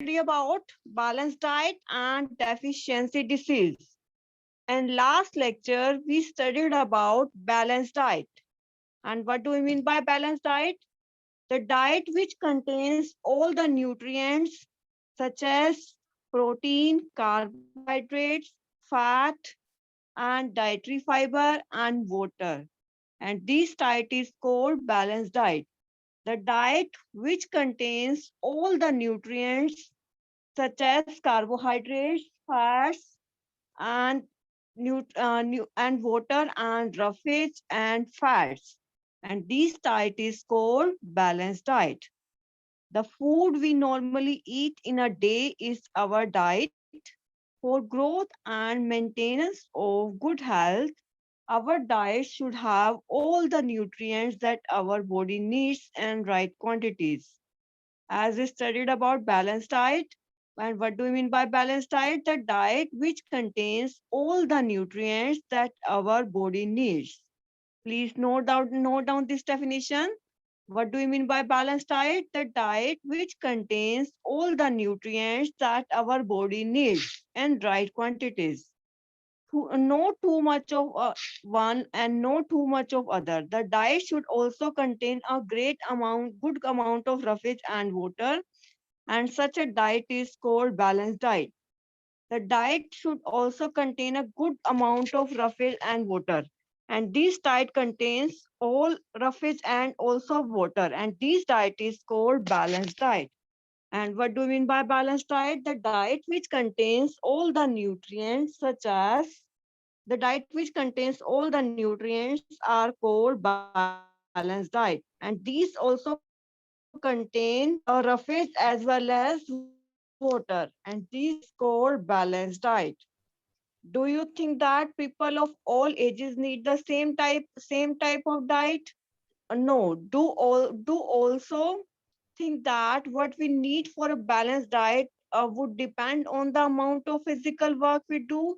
About balanced diet and deficiency disease. And last lecture, we studied about balanced diet. And what do we mean by balanced diet? The diet which contains all the nutrients such as protein, carbohydrates, fat, and dietary fiber and water. And this diet is called balanced diet. The diet which contains all the nutrients such as carbohydrates, fats, and and water and roughage and fats. And this diet is called balanced diet. The food we normally eat in a day is our diet for growth and maintenance of good health. Our diet should have all the nutrients that our body needs and right quantities. As we studied about balanced diet, and what do we mean by balanced diet? The diet which contains all the nutrients that our body needs. Please note down this definition. What do we mean by balanced diet? The diet which contains all the nutrients that our body needs and right quantities. No too much of one and no too much of other. The diet should also contain a good amount of roughage and water, and such a diet is called balanced diet. The diet should also contain a good amount of roughage and water. And this diet contains all roughage and also water. And this diet is called balanced diet. And what do we mean by balanced diet? The diet which contains all the nutrients such as the diet which contains all the nutrients are called balanced diet. And these also contain roughage as well as water. And this is called balanced diet. Do you think that people of all ages need the same type of diet? No. Do also think that what we need for a balanced diet would depend on the amount of physical work we do?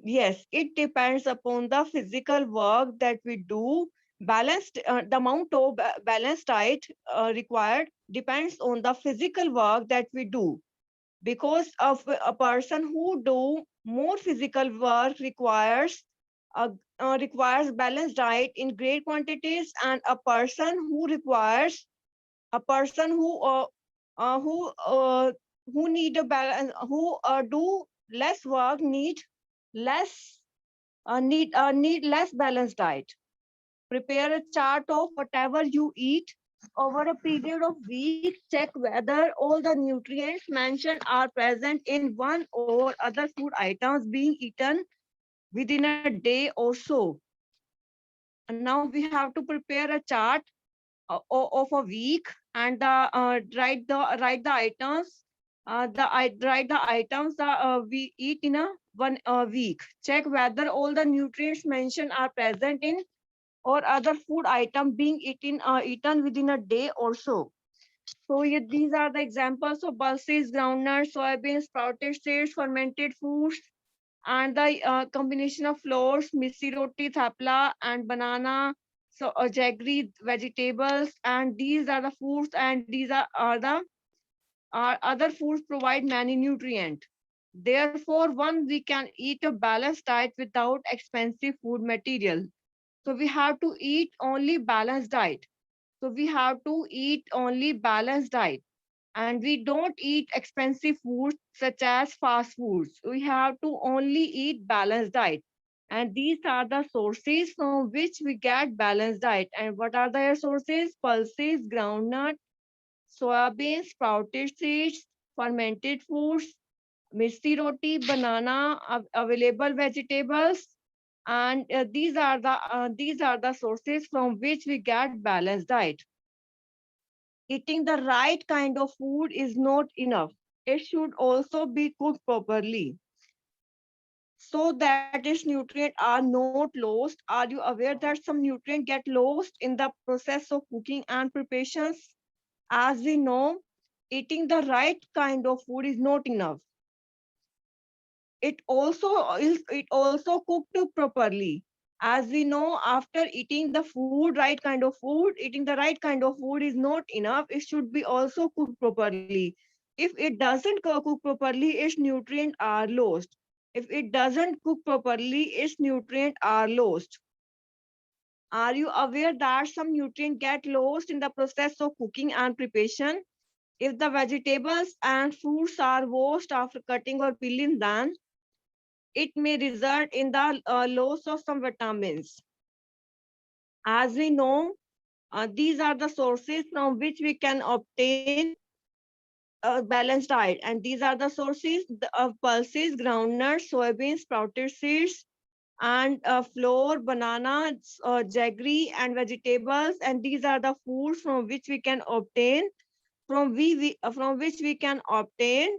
Yes, it depends upon the physical work that we do. The amount of balanced diet required depends on the physical work that we do. Because of a person who do more physical work requires balanced diet in great quantities, and a person uh, who uh, who need a balance who do less work less need less balanced diet. Prepare a chart of whatever you eat over a period of weeks. Check whether all the nutrients mentioned are present in one or other food items being eaten within a day or so. And now we have to prepare a chart of a week, and write the items write the items that we eat in a one week. Check whether all the nutrients mentioned are present in or other food item being eaten within a day or so. So yeah, these are the examples of pulses, groundnuts, soybeans, sprouted seeds, fermented foods, and the combination of flours, missi roti, thapla, and banana, so jaggery vegetables, and these are the foods, and are the other foods provide many nutrients. Therefore, one we can eat a balanced diet without expensive food material. So we have to eat only balanced diet. So we have to eat only balanced diet, and we don't eat expensive foods such as fast foods. We have to only eat balanced diet. And these are the sources from which we get balanced diet. And what are their sources? Pulses, groundnut, soybean, sprouted seeds, fermented foods, misty roti, banana, available vegetables, and these are the sources from which we get balanced diet. Eating the right kind of food is not enough. It should also be cooked properly so that its nutrients are not lost. Are you aware that some nutrients get lost in the process of cooking and preparations? As we know, eating the right kind of food is not enough. It also cooked properly. As we know, after eating the food, right kind of food, eating the right kind of food is not enough. It should be also cooked properly. If it doesn't cook properly, its nutrients are lost. If it doesn't cook properly, its nutrients are lost. Are you aware that some nutrients get lost in the process of cooking and preparation? If the vegetables and fruits are washed after cutting or peeling them, it may result in the loss of some vitamins. As we know, these are the sources from which we can obtain a balanced diet. And these are the sources of pulses, groundnuts, soybeans, sprouted seeds, and flour, bananas, jaggery, and vegetables. And these are the foods from which we can obtain, from which we can obtain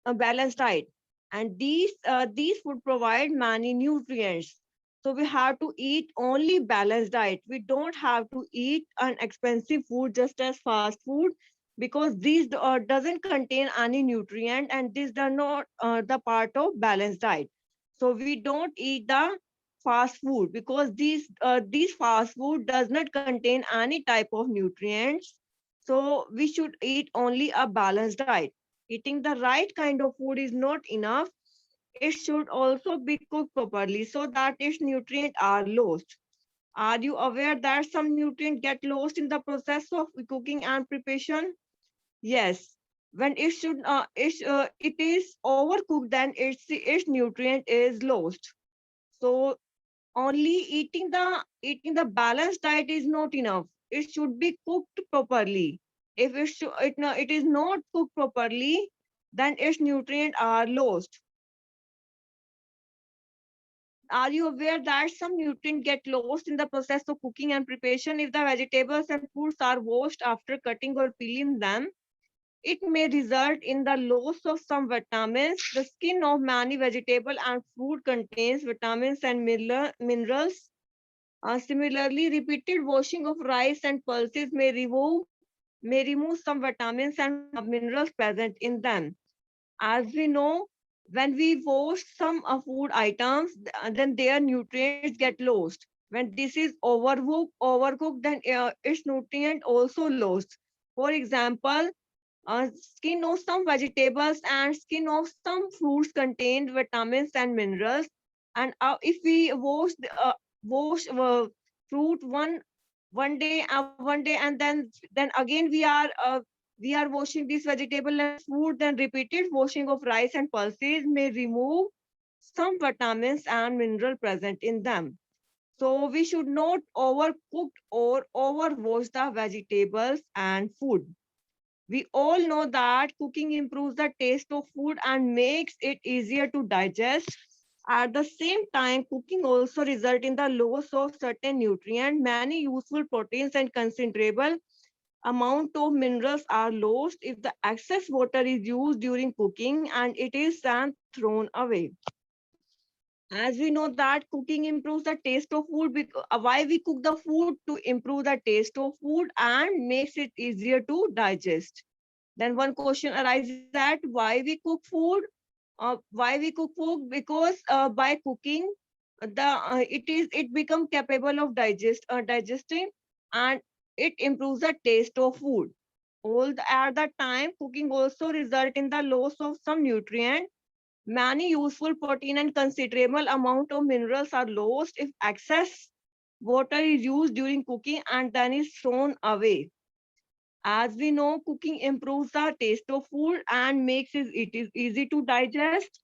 a balanced diet. And these food provide many nutrients. So we have to eat only balanced diet. We don't have to eat an expensive food just as fast food, because these doesn't contain any nutrient, and these are not the part of balanced diet. So we don't eat the fast food because these fast food does not contain any type of nutrients. So we should eat only a balanced diet. Eating the right kind of food is not enough. It should also be cooked properly so that its nutrients are lost. Are you aware that some nutrients get lost in the process of cooking and preparation? Yes. When it is overcooked, then its nutrient is lost. So only eating the balanced diet is not enough. It should be cooked properly. If it is not cooked properly, then its nutrients are lost. Are you aware that some nutrients get lost in the process of cooking and preparation? If the vegetables and fruits are washed after cutting or peeling them, it may result in the loss of some vitamins. The skin of many vegetable and fruit contains vitamins and minerals. Similarly, repeated washing of rice and pulses may remove some vitamins and minerals present in them. As we know, when we wash some food items, then their nutrients get lost. When this is overcooked, then its nutrient also lost. For example, skin of some vegetables and skin of some fruits contain vitamins and minerals. And if we wash fruit one day, and then again we are washing this vegetable and fruit, then repeated washing of rice and pulses may remove some vitamins and mineral present in them. So we should not overcook or overwash the vegetables and food. We all know that cooking improves the taste of food and makes it easier to digest. At the same time, cooking also results in the loss of certain nutrients. Many useful proteins and considerable amount of minerals are lost if the excess water is used during cooking and it is then thrown away. As we know that cooking improves the taste of food, why we cook the food? To improve the taste of food and makes it easier to digest. Then one question arises that why we cook food? Why we cook food? Because by cooking, it become capable of digesting, and it improves the taste of food. At that time, cooking also result in the loss of some nutrient. Many useful protein and considerable amount of minerals are lost if excess water is used during cooking and then is thrown away. As we know, cooking improves the taste of food and makes it is easy to digest.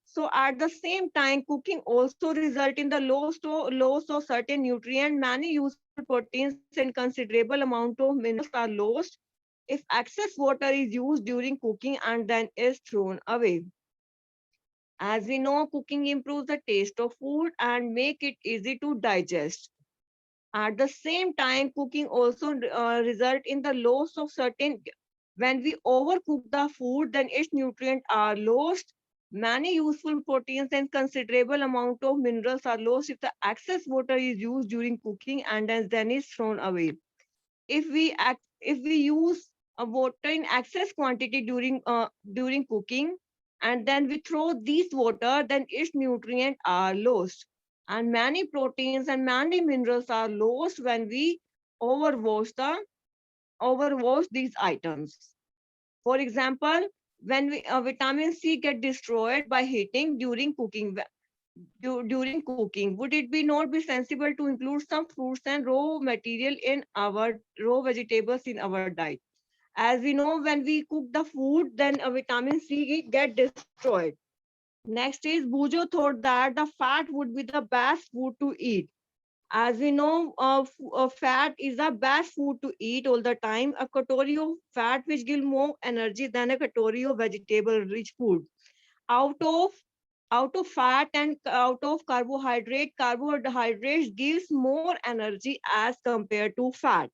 So at the same time, cooking also result in the loss of certain nutrients. Many useful proteins and considerable amount of minerals are lost if excess water is used during cooking and then is thrown away. As we know, cooking improves the taste of food and make it easy to digest. At the same time, cooking also result in the loss of certain. When we overcook the food, then its nutrients are lost. Many useful proteins and considerable amount of minerals are lost if the excess water is used during cooking and then is thrown away. If we use water in excess quantity during cooking, and then we throw these water, then its nutrients are lost, and many proteins and many minerals are lost when we overwash these items. For example, when vitamin C get destroyed by heating during cooking, would it be not be sensible to include some fruits and raw material in our raw vegetables in our diet? As we know, when we cook the food, then vitamin C get destroyed. Next is Bujo thought that the fat would be the best food to eat. As we know, fat is the best food to eat all the time. A katori of fat which give more energy than a katori of vegetable rich food. Out of out of fat and out of carbohydrates gives more energy as compared to fat.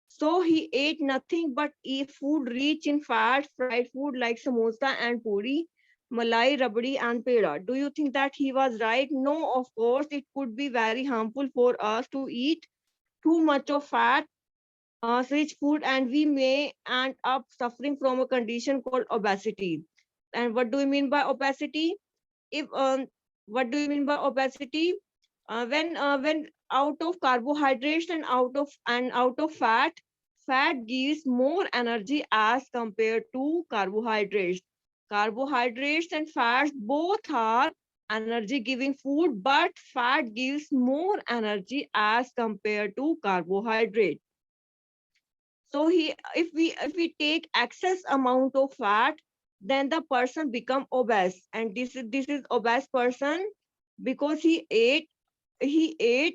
So he ate nothing but eat food rich in fat, fried food like samosa and puri, malai, rabdi, and peda. Do you think that he was right? No, of course, it could be very harmful for us to eat too much of fat, rich food, and we may end up suffering from a condition called obesity. And what do we mean by obesity? If What do you mean by obesity? When out of carbohydrates and out of fat, fat gives more energy as compared to carbohydrates. Carbohydrates and fats both are energy giving food, but fat gives more energy as compared to carbohydrate. So if we take excess amount of fat, then the person become obese, and this is obese person because he ate the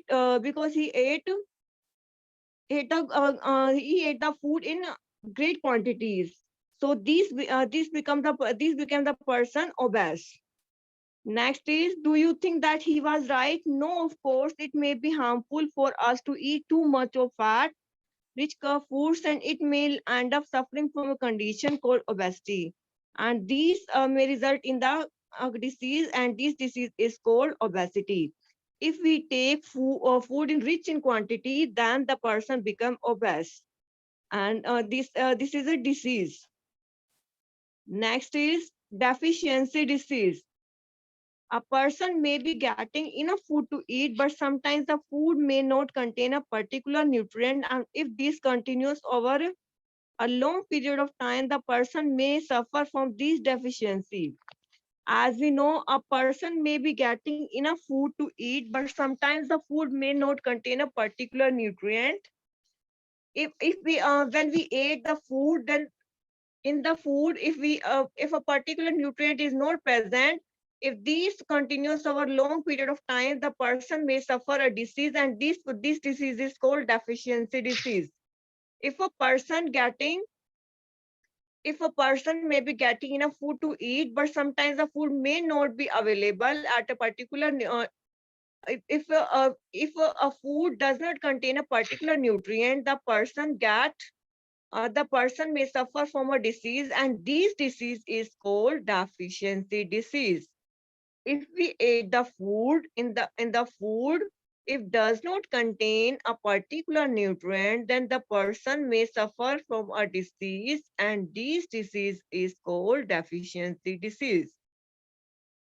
food in great quantities. So this became the person obese. Next is, do you think that he was right? No, of course, it may be harmful for us to eat too much of fat rich foods, and it may end up suffering from a condition called obesity. And these may result in the disease, and this disease is called obesity. If we take food in rich in quantity, then the person become obese, and this is a disease. Next is deficiency disease. A person may be getting enough food to eat, but sometimes the food may not contain a particular nutrient, and if this continues over a long period of time, the person may suffer from this deficiency. As we know, a person may be getting enough food to eat, but sometimes the food may not contain a particular nutrient. If we when we ate the food, then in the food, if a particular nutrient is not present, if this continues over a long period of time, the person may suffer a disease, and this disease is called deficiency disease. If a person getting if a person may be getting enough food to eat, but sometimes the food may not be available at a particular if a food does not contain a particular nutrient, the person may suffer from a disease, and this disease is called deficiency disease. If we ate the food in the food, if does not contain a particular nutrient, then the person may suffer from a disease, and this disease is called deficiency disease.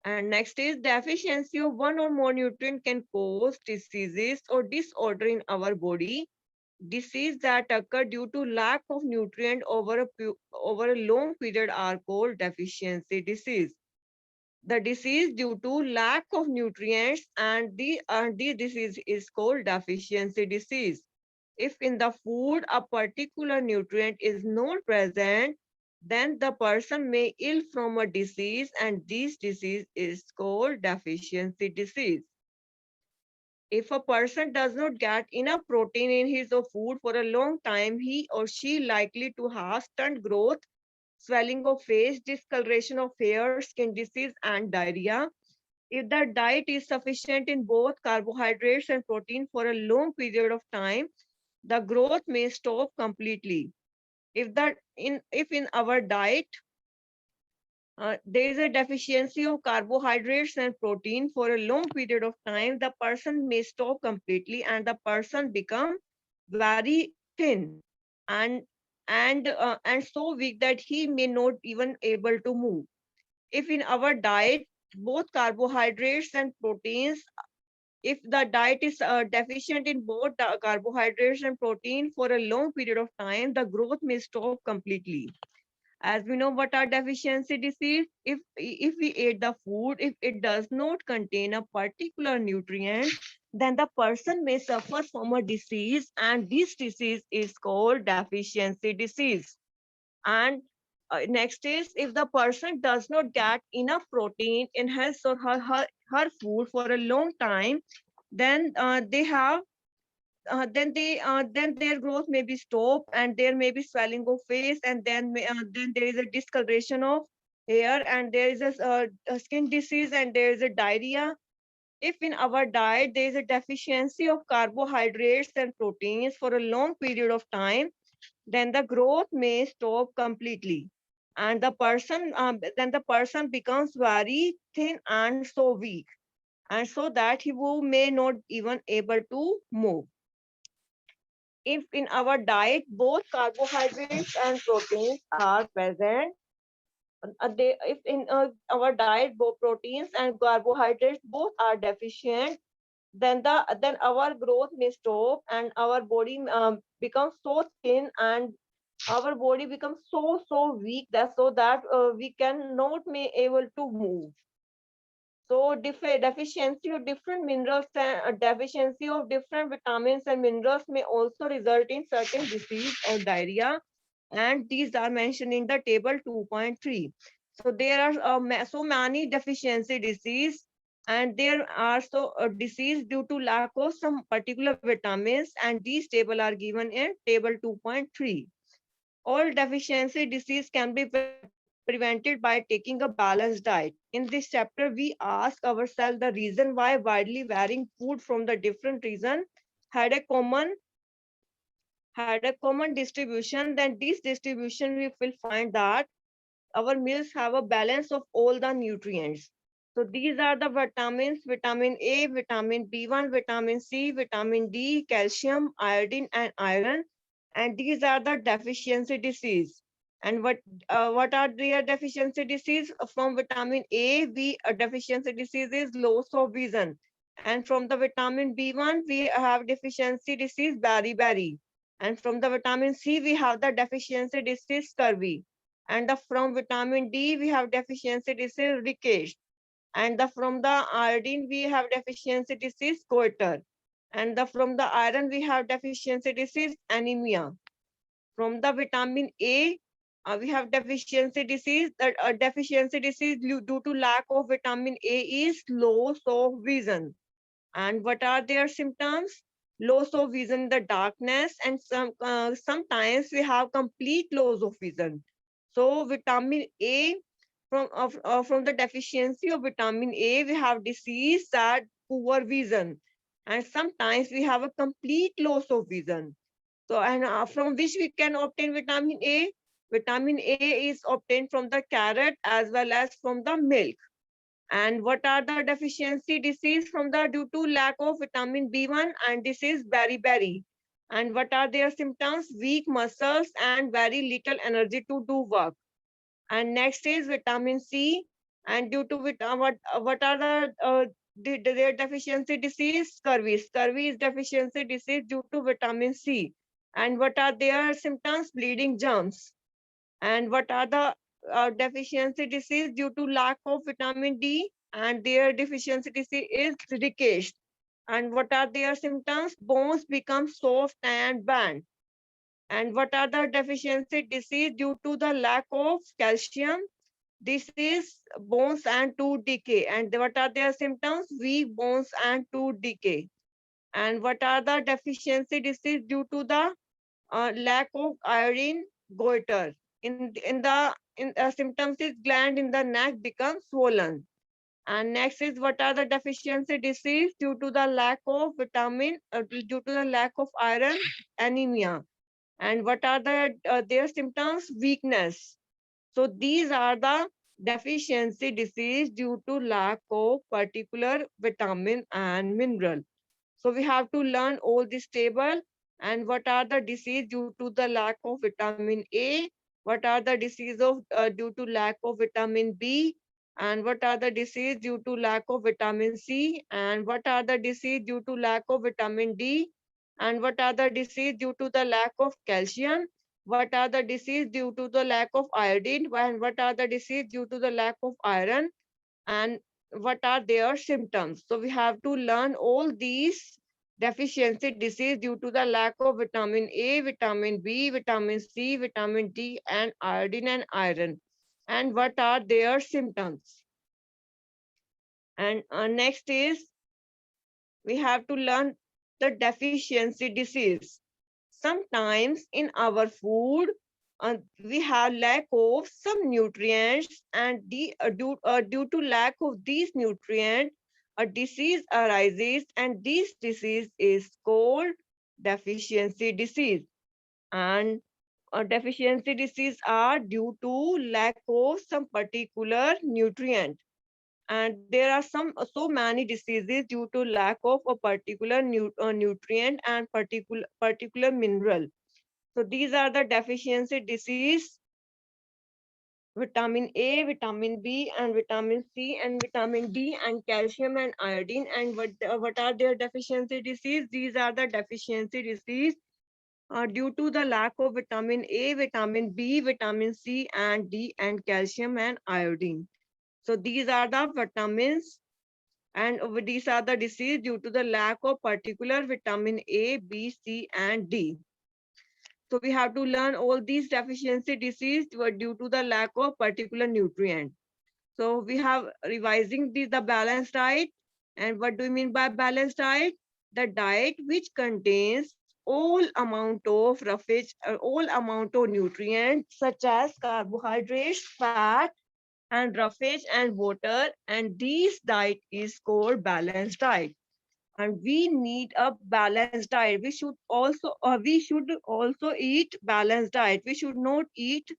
And next is deficiency of one or more nutrient can cause diseases or disorder in our body. Disease that occur due to lack of nutrient over a long period are called deficiency disease. The disease due to lack of nutrients, and the disease is called deficiency disease. If in the food a particular nutrient is not present, then the person may ill from a disease, and this disease is called deficiency disease. If a person does not get enough protein in his or food for a long time, he or she likely to have stunt growth, swelling of face, discoloration of hair, skin disease, and diarrhea. If the diet is sufficient in both carbohydrates and protein for a long period of time, the growth may stop completely. If in our diet there is a deficiency of carbohydrates and protein for a long period of time, the person may stop completely, and the person become very thin and and so weak that he may not even able to move. If in our diet both carbohydrates and proteins, if the diet is deficient in both carbohydrates and protein for a long period of time, the growth may stop completely. As we know, what are deficiency disease? If we eat the food, if it does not contain a particular nutrient, then the person may suffer from a disease, and this disease is called deficiency disease. And next is, if the person does not get enough protein in his or her food for a long time, then then their growth may be stopped, and there may be swelling of face, and then there is a discoloration of hair, and there is a skin disease, and there is a diarrhea. If in our diet there is a deficiency of carbohydrates and proteins for a long period of time, then the growth may stop completely, and then the person becomes very thin and so weak, and so that he may not even able to move. If in our diet both carbohydrates and proteins are present, if in our diet both proteins and carbohydrates both are deficient, then our growth may stop, and our body becomes so thin, and our body becomes so weak, that so that we cannot be able to move. So deficiency of different minerals and deficiency of different vitamins and minerals may also result in certain disease or diarrhea, and these are mentioned in the table 2.3. So there are so many deficiency disease, and there are so disease due to lack of some particular vitamins, and these table are given in table 2.3. All deficiency disease can be prevented by taking a balanced diet. In this chapter, we ask ourselves the reason why widely varying food from the different region had a common distribution. Then this distribution, we will find that our meals have a balance of all the nutrients. So these are the vitamins: vitamin A, vitamin B1, vitamin C, vitamin D, calcium, iodine, and iron. And these are the deficiency disease. And what are their deficiency disease? From vitamin A, deficiency disease is loss of vision. And from the vitamin B1, we have deficiency disease beriberi. And from the vitamin C, we have the deficiency disease scurvy. And from vitamin D, we have deficiency disease rickets. And from the iodine, we have deficiency disease goiter. And from the iron, we have deficiency disease anemia. From the vitamin A, we have deficiency disease. That deficiency disease due to lack of vitamin A is loss of vision. And what are their symptoms? Loss of vision in the darkness, and sometimes we have complete loss of vision. So vitamin A, from the deficiency of vitamin A, we have disease that poor vision, and sometimes we have a complete loss of vision. So, and from which we can obtain vitamin A? Vitamin A is obtained from the carrot as well as from the milk. And what are the deficiency disease from the due to lack of vitamin B1, and this is beriberi. And what are their symptoms? Weak muscles and very little energy to do work. And next is vitamin C, and due to what are their deficiency disease? Scurvy. Scurvy is deficiency disease due to vitamin C. And what are their symptoms? Bleeding germs. And what are the deficiency disease due to lack of vitamin D? And their deficiency disease is rickets. And what are their symptoms? Bones become soft and bent. And what are the deficiency disease due to the lack of calcium? This is bones and tooth decay. And what are their symptoms? Weak bones and tooth decay. And what are the deficiency disease due to the lack of iodine? Goiter. In symptoms is gland in the neck becomes swollen. And next is, what are the deficiency disease due to the lack of vitamin, due to the lack of iron? Anemia. And what are their symptoms? Weakness. So these are the deficiency disease due to lack of particular vitamin and mineral. So we have to learn all this table. And what are the disease due to the lack of vitamin A? What are the disease of due to lack of vitamin B? And what are the disease due to lack of vitamin C? And what are the disease due to lack of vitamin D? And what are the disease due to the lack of calcium? what are the disease due to the lack of iodine, and what are the disease due to the lack of iron, and what are their symptoms. So we have to learn all these deficiency disease due to the lack of vitamin A, vitamin B, vitamin C, vitamin D, and iodine and iron, and what are their symptoms. And next is we have to learn the deficiency disease. Sometimes in our food, we have lack of some nutrients, and due to lack of these nutrients, a disease arises, and this disease is called deficiency disease. And deficiency disease are due to lack of some particular nutrient, and there are so many diseases due to lack of a particular nutrient and particular mineral. So these are the deficiency disease: vitamin A, vitamin B, and vitamin C, and vitamin D, and calcium and iodine. And what are their deficiency disease? These are the deficiency disease due to the lack of vitamin A, vitamin B, vitamin C, and D, and calcium and iodine. So these are the vitamins, and these are the disease due to the lack of particular vitamin A, B, C, and D. So we have to learn all these deficiency disease were due to the lack of particular nutrient. So we have revising the balanced diet. And what do we mean by balanced diet? The diet which contains all amount of roughage, all amount of nutrients such as carbohydrates, fat, and roughage and water. And this diet is called balanced diet. And we need a balanced diet. We should also eat balanced diet. We should not eat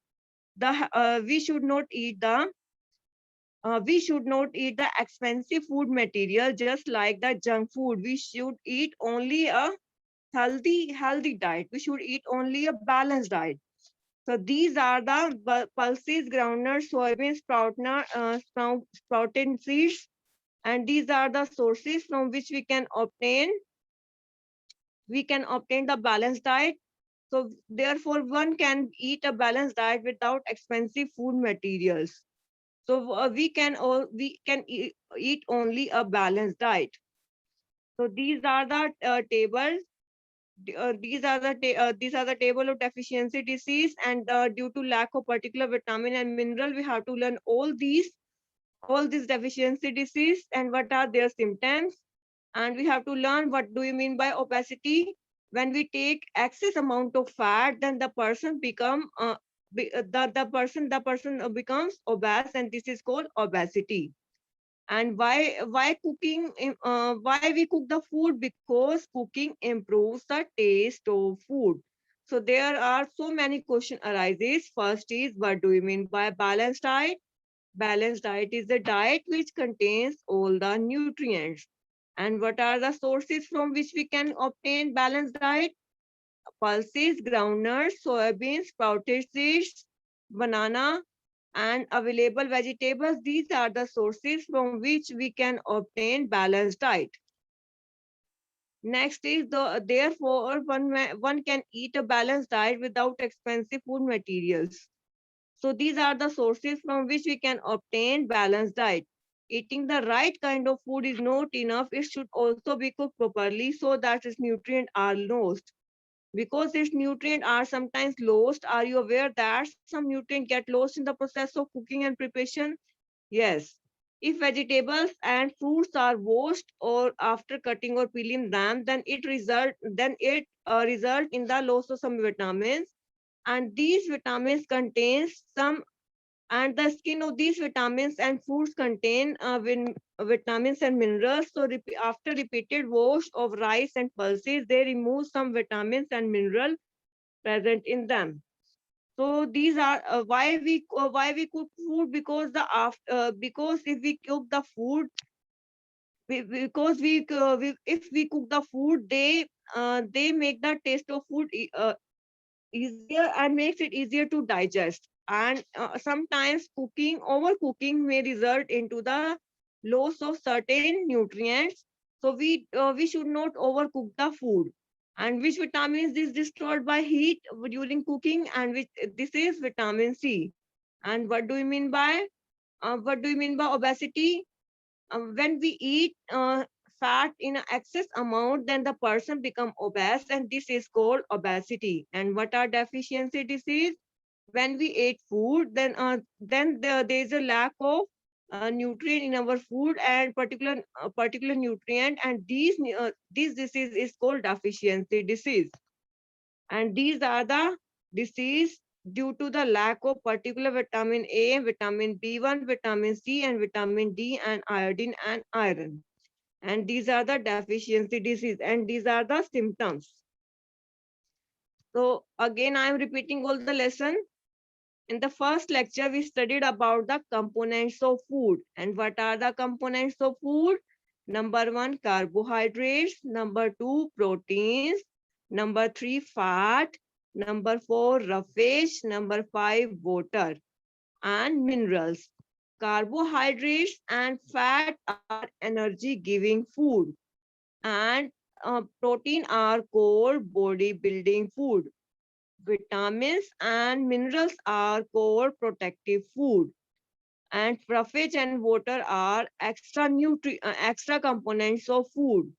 the expensive food material just like the junk food. We should eat only a healthy diet. We should eat only a balanced diet. So these are the pulses, groundnuts, soybean, sprouted seeds, and these are the sources from which we can obtain the balanced diet. So therefore, one can eat a balanced diet without expensive food materials. So we can eat only a balanced diet. So these are the tables. These are the table of deficiency disease, and due to lack of particular vitamin and mineral, we have to learn all these deficiency disease and what are their symptoms. And we have to learn what do you mean by obesity. When we take excess amount of fat, then the person becomes obese, and this is called obesity. And why we cook the food? Because cooking improves the taste of food. So there are so many question arises. First is, what do you mean by balanced diet? Balanced diet is a diet which contains all the nutrients. And what are the sources from which we can obtain balanced diet? Pulses, groundnuts, soybeans, sprouted seeds, banana, and available vegetables. These are the sources from which we can obtain balanced diet. Next is therefore one can eat a balanced diet without expensive food materials. So these are the sources from which we can obtain balanced diet. Eating the right kind of food is not enough. It should also be cooked properly so that its nutrients are lost. Because its nutrients are sometimes lost, are you aware that some nutrients get lost in the process of cooking and preparation? Yes. If vegetables and fruits are washed or after cutting or peeling them, then it result in the loss of some vitamins, and these vitamins contains some, and the skin of these vitamins and fruits contain vitamins and minerals. So after repeated wash of rice and pulses, they remove some vitamins and mineral present in them. So these are why we cook food, because because if we cook the food, if we cook the food, they make the taste of food easier and makes it easier to digest. And sometimes overcooking may result into the loss of certain nutrients. So we should not overcook the food. And which vitamins is destroyed by heat during cooking, and which this is vitamin C. And what do you mean by obesity? When we eat fat in an excess amount, then the person become obese, and this is called obesity. And what are deficiency disease? When we eat food, then there is a lack of nutrient in our food, and particular nutrient, and this disease is called deficiency disease. And these are the disease due to the lack of particular vitamin A, vitamin B1, vitamin C, and vitamin D, and iodine and iron. And these are the deficiency disease, and these are the symptoms. So again, I am repeating all the lesson. In the first lecture, we studied about the components of food. And what are the components of food? Number one, carbohydrates. Number two, proteins. Number three, fat. Number four, roughage. Number five, water and minerals. Carbohydrates and fat are energy giving food, and protein are called body building food. Vitamins and minerals are core protective food, and roughage and water are extra components of food.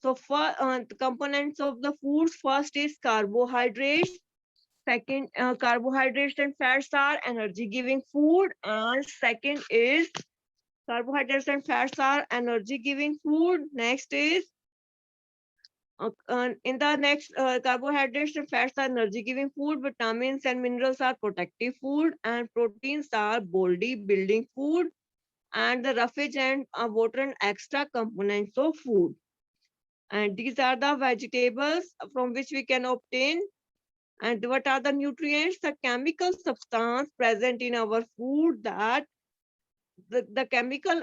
So for the components of the foods, first is carbohydrates. Second, carbohydrates and fats are energy giving food, and second is carbohydrates and fats are energy giving food. Next is in the next, carbohydrates and fats are energy giving food, vitamins and minerals are protective food, and proteins are body building food, and the roughage and water and extra components of food. And these are the vegetables from which we can obtain. And what are the nutrients? The chemical substance present in our food, that the chemical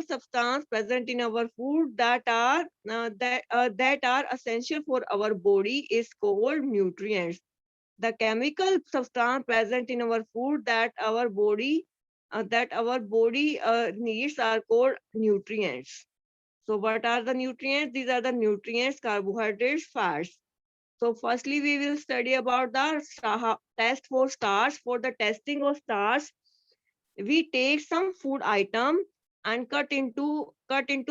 substance present in our food that are essential for our body is called nutrients. The chemical substance present in our food that our body needs are called nutrients. So what are the nutrients? These are the nutrients: carbohydrates, fats. So firstly, we will study about the test for starch. For the testing of starch, we take some food item and cut into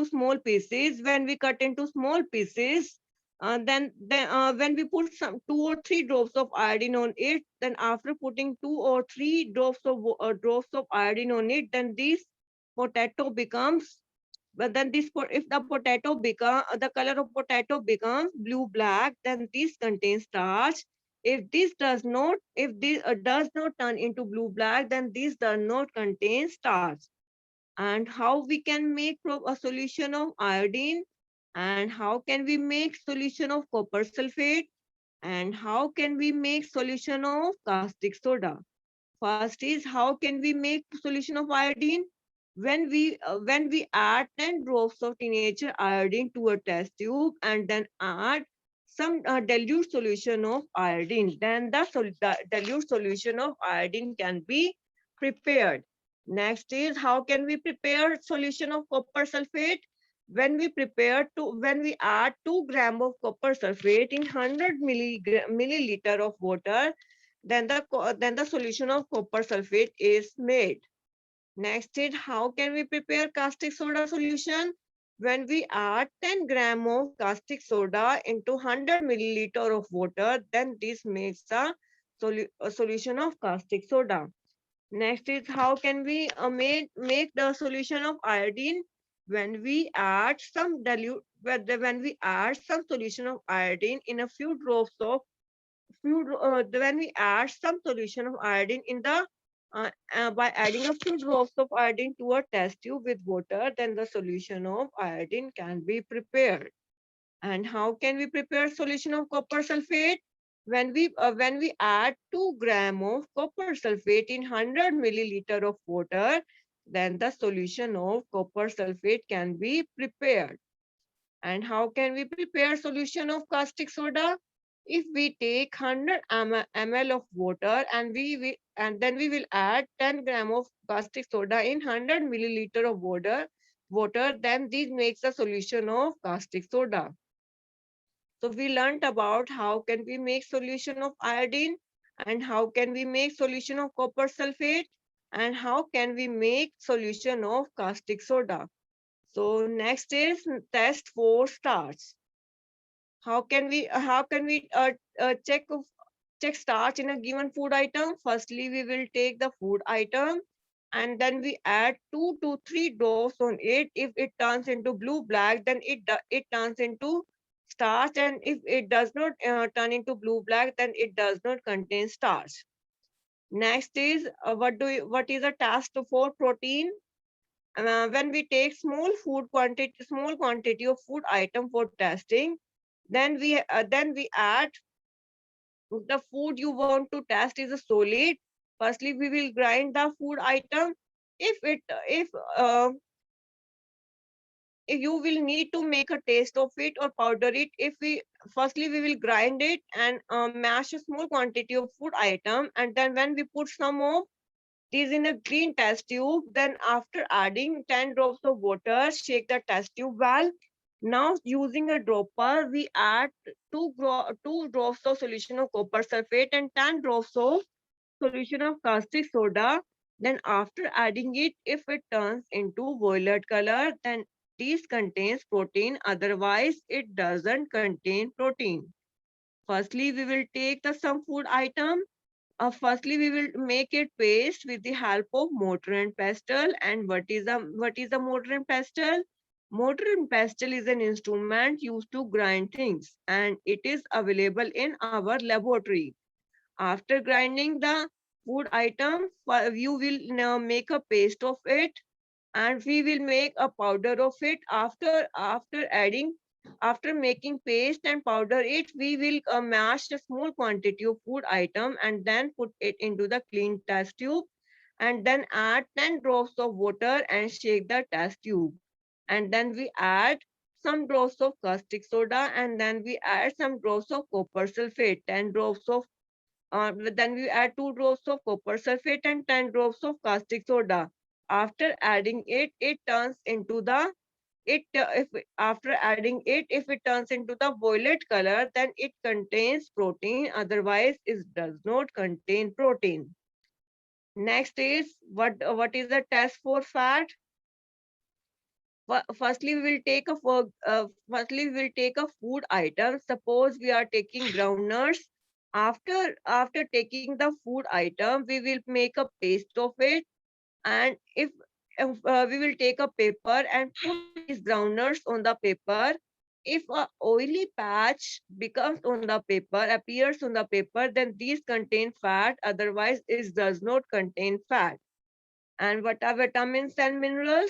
small pieces. When we cut into small pieces, then when we put some 2 or 3 drops of iodine on it, then after putting 2 or 3 drops of iodine on it, then this potato becomes but then this if the potato become the color of potato becomes blue black, then this contains starch. If this does not turn into blue black, then this does not contain starch. And how we can make a solution of iodine, and how can we make solution of copper sulfate, and how can we make solution of caustic soda? First is, how can we make solution of iodine? When we add 10 drops of teenager iodine to a test tube and then add some dilute solution of iodine, then the dilute solution of iodine can be prepared. Next is, how can we prepare solution of copper sulfate? When we add 2 grams of copper sulfate in 100 milliliter of water, then the solution of copper sulfate is made. Next is, how can we prepare caustic soda solution? When we add 10 gram of caustic soda into 100 milliliter of water, then this makes a solution of caustic soda. Next is, how can we make the solution of iodine? When we add some solution of iodine in a few drops of when we add some solution of iodine in the by adding a few drops of iodine to a test tube with water, then the solution of iodine can be prepared. And how can we prepare solution of copper sulfate? When we add 2 grams of copper sulfate in 100 milliliter of water, then the solution of copper sulfate can be prepared. And how can we prepare solution of caustic soda? If we take 100 ml of water and then we will add 10 gram of caustic soda in 100 milliliter of water, then this makes a solution of caustic soda. So we learned about how can we make solution of iodine, and how can we make solution of copper sulfate, and how can we make solution of caustic soda. So next is test for starch. How can we check starch in a given food item? Firstly, we will take the food item and then we add 2 to 3 drops on it. If it turns into blue black, then it turns into starch, and if it does not turn into blue black, then it does not contain starch. Next is what is a test for protein? When we take small quantity of food item for testing, then we add the food you want to test is a solid. Firstly, we will grind the food item. If it if you will need to make a taste of it or powder it, if we firstly we will grind it and mash a small quantity of food item, and then when we put some of these in a green test tube, then after adding 10 drops of water, shake the test tube well. Now using a dropper, we add 2 drops of solution of copper sulfate and 10 drops of solution of caustic soda. Then after adding it, if it turns into violet color, then this contains protein, otherwise it doesn't contain protein. Firstly, we will take the some food item. Firstly, we will make it paste with the help of mortar and pestle. And what is a mortar and pestle? Mortar and pestle is an instrument used to grind things, and it is available in our laboratory. After grinding the food item, you will now make a paste of it, and we will make a powder of it. After making paste and powder it, we will mash a small quantity of food item and then put it into the clean test tube, and then add 10 drops of water and shake the test tube. And then we add some drops of caustic soda, and then we add some drops of copper sulfate, 10 drops of then we add 2 drops of copper sulfate and 10 drops of caustic soda. After adding it, it turns into the it if after adding it, if it turns into the violet color, then it contains protein. Otherwise, it does not contain protein. Next is what is the test for fat? Firstly we will take a food item. Suppose we are taking groundnuts. After taking the food item, we will make a paste of it. And if we will take a paper and put these groundnuts on the paper. If a oily patch becomes on the paper, appears on the paper, then these contain fat. Otherwise, it does not contain fat. And what are vitamins and minerals?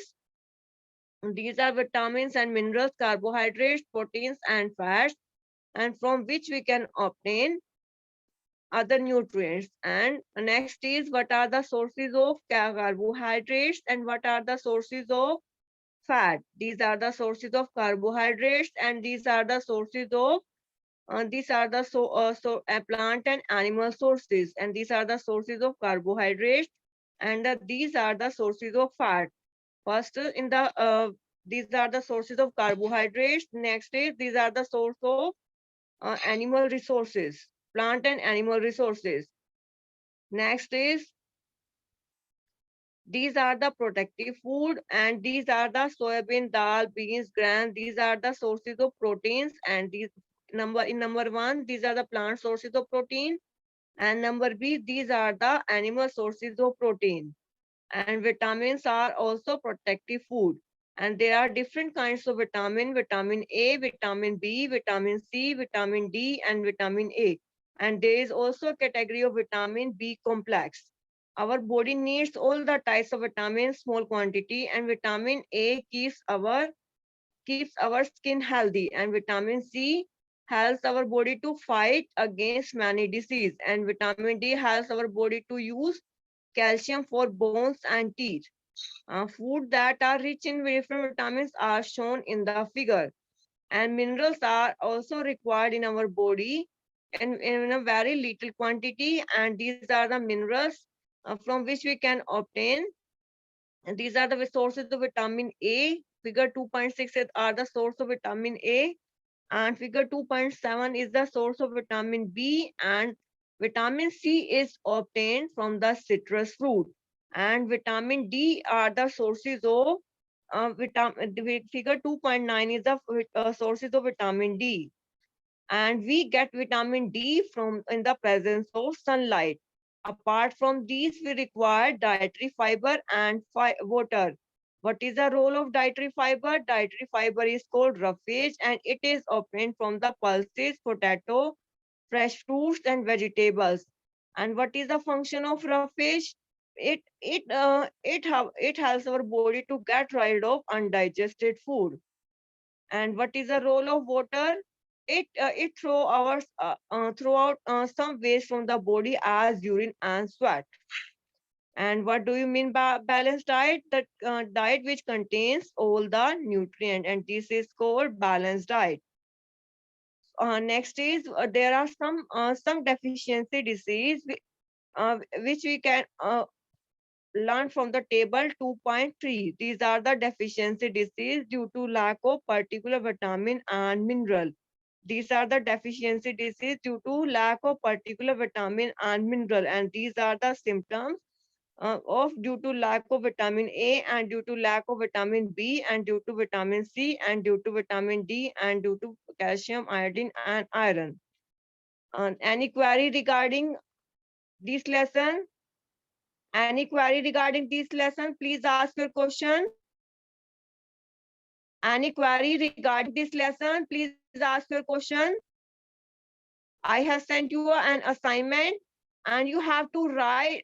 These are vitamins and minerals, carbohydrates, proteins, and fats, and from which we can obtain other nutrients. And next is what are the sources of carbohydrates and what are the sources of fat. These are the sources of carbohydrates, and these are the sources of plant and animal sources, and these are the sources of carbohydrates, and these are the sources of fat. First, these are the sources of carbohydrates. Next is these are the source of animal resources, plant and animal resources. Next is these are the protective food, and these are the soybean, dal, beans, grain. These are the sources of proteins, and these number one, these are the plant sources of protein, and number B, these are the animal sources of protein. And vitamins are also protective food. And there are different kinds of vitamin A, vitamin B, vitamin C, vitamin D, and vitamin A. And there is also a category of vitamin B complex. Our body needs all the types of vitamins, small quantity, and vitamin A keeps our skin healthy, and vitamin C helps our body to fight against many diseases, and vitamin D helps our body to use calcium for bones and teeth. Food that are rich in different vitamins are shown in the figure, and minerals are also required in our body and in a very little quantity, and these are the minerals from which we can obtain. And these are the sources of vitamin A. Figure 2.6 are the source of vitamin A. And figure 2.7 is the source of vitamin B, and vitamin C is obtained from the citrus fruit. And vitamin D are the sources of figure 2.9 is the sources of vitamin D. And we get vitamin D from in the presence of sunlight. Apart from these, we require dietary fiber and water. What is the role of dietary fiber? Dietary fiber is called roughage, and it is obtained from the pulses, potato, fresh fruits, and vegetables. And what is the function of roughage? It helps our body to get rid of undigested food. And what is the role of water? It throw out some waste from the body as urine and sweat. And what do you mean by balanced diet? That diet which contains all the nutrient, and this is called balanced diet. Next is there are some deficiency disease which we can learn from the table 2.3. These are the deficiency disease due to lack of particular vitamin and mineral. These are the deficiency disease due to lack of particular vitamin and mineral, and these are the symptoms of due to lack of vitamin A, and due to lack of vitamin B, and due to vitamin C, and due to vitamin D, and due to calcium, iodine, and iron. Any query regarding this lesson? Any query regarding this lesson? Please ask your question. Any query regarding this lesson? Please ask your question. I have sent you an assignment, and you have to write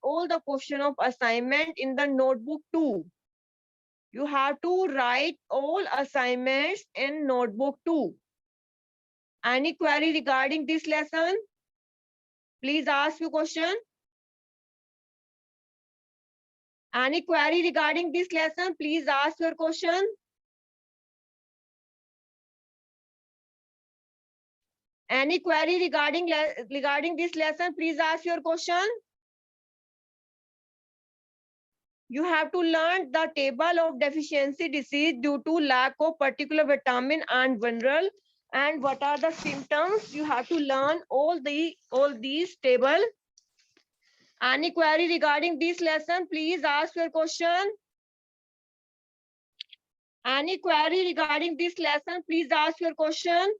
all the question of assignment in the notebook too. You have to write all assignments in notebook too. Any query regarding this lesson? Please ask your question. Any query regarding this lesson? Please ask your question. Any query regarding this lesson? Please ask your question. You have to learn the table of deficiency disease due to lack of particular vitamin and mineral, and what are the symptoms. You have to learn all these table. Any query regarding this lesson? Please ask your question. Any query regarding this lesson? Please ask your question.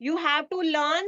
You have to learn